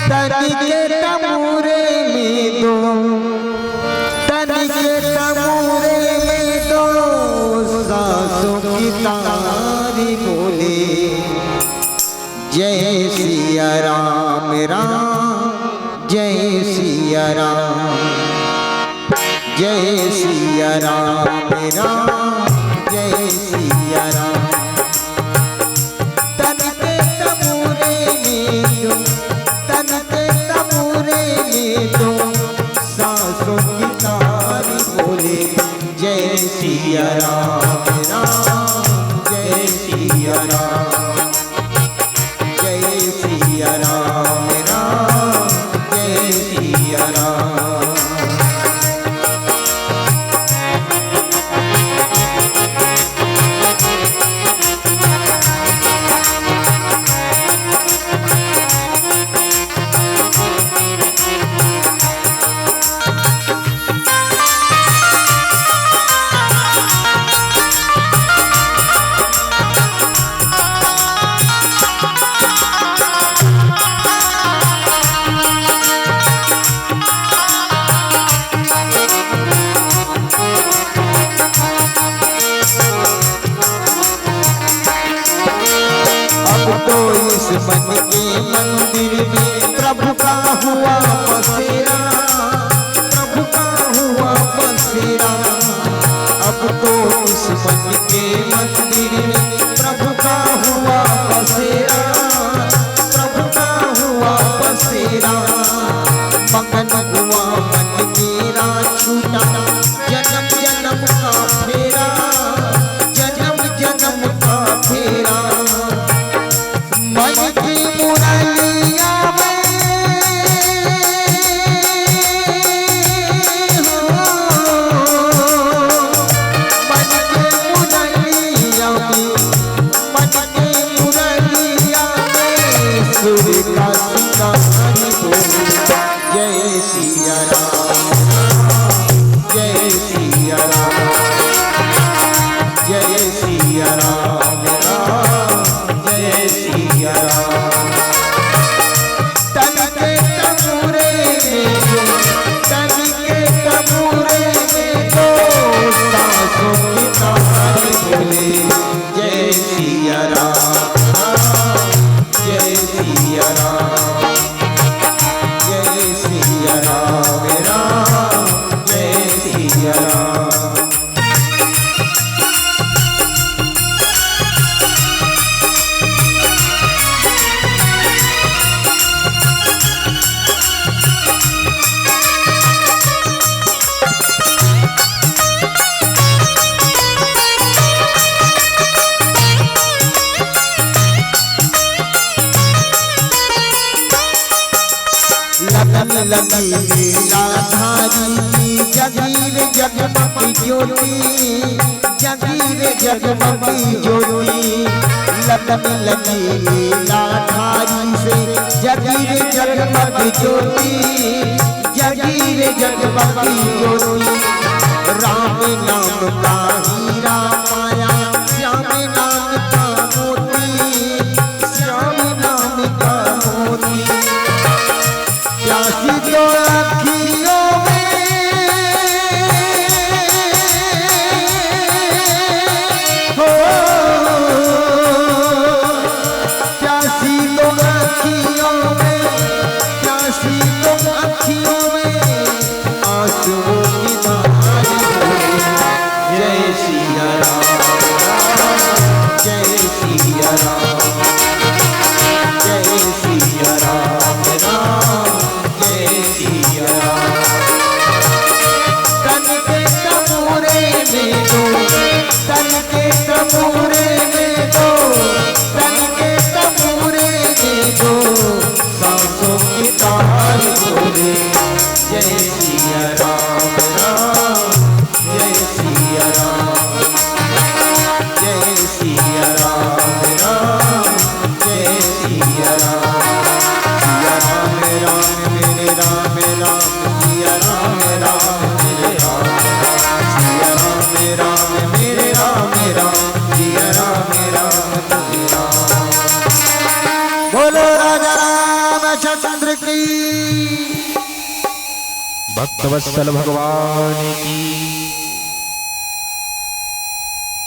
तनिके तमूरे में दो, तनिके तमूरे में दो सांसों की तारी बोले। जय सिया राम राम जय सिया राम, जय सिया राम राम जय सिया राम। तनिके तमूरे में दो, तनिके तमूरे में दो सांसों की तारी बोले। जय सिया राम राम जय सिया राम, जय सिया राम राम जय सिया राम। तो इस मन के मंदिर में प्रभु का हुआ बसेरा, प्रभु का हुआ बसेरा। अब तो इस मन के मंदिर में प्रभु का हुआ बसेरा, प्रभु का हुआ बसेरा। मगन हुआ मन मेरा छूटा जन्म जन्म का फेरा, जन्म जन्म का फेरा। मन की मुरलिया में मन के मुरलिया में, मन के मुरलिया में सुर का सिंगार बोले। जय सिया राम जय सिया राम, जय सिया राम जय सिया राम। तनिके तमूरे में दो, तनिके तमूरे में दो सांसों की तारी बोले। जय सिया राम जय सिया राम, जय सिया राम जय सिया राम। लगन लगी लीलाधारी की जगीर जगमगी ज्योति, जगीर जगमगी ज्योति। लगन लगी लीलाधारी से जगीर जगमगी ज्योति, जगीर जगमगी ज्योति। राम नाम का हीरा माया, श्याम नाम का मोती, श्याम नाम का मोती। प्यासी तो अखियों में हो, प्यासी तो अखियों में, प्यासी तो अखियों में आंसुओं की धार बोले। जय सिया राम जय सिया राम, जय सिया राम जय सिया राम। तनिके तमूरे में दो, तनिके तमूरे में दो, तनिके तमूरे में दो सांसों की तारी बोले। जय सिया राम जय सिया राम, जय सिया राम जय सिया राम। सिया राम राम मेरे राम राम, सिया राम राम मेरे राम, सिया राम राम मेरे राम राम, सिया राम राम तेरे राम। बोलो राजा राम रामचंद्र की, भक्तवत्सल भगवान की।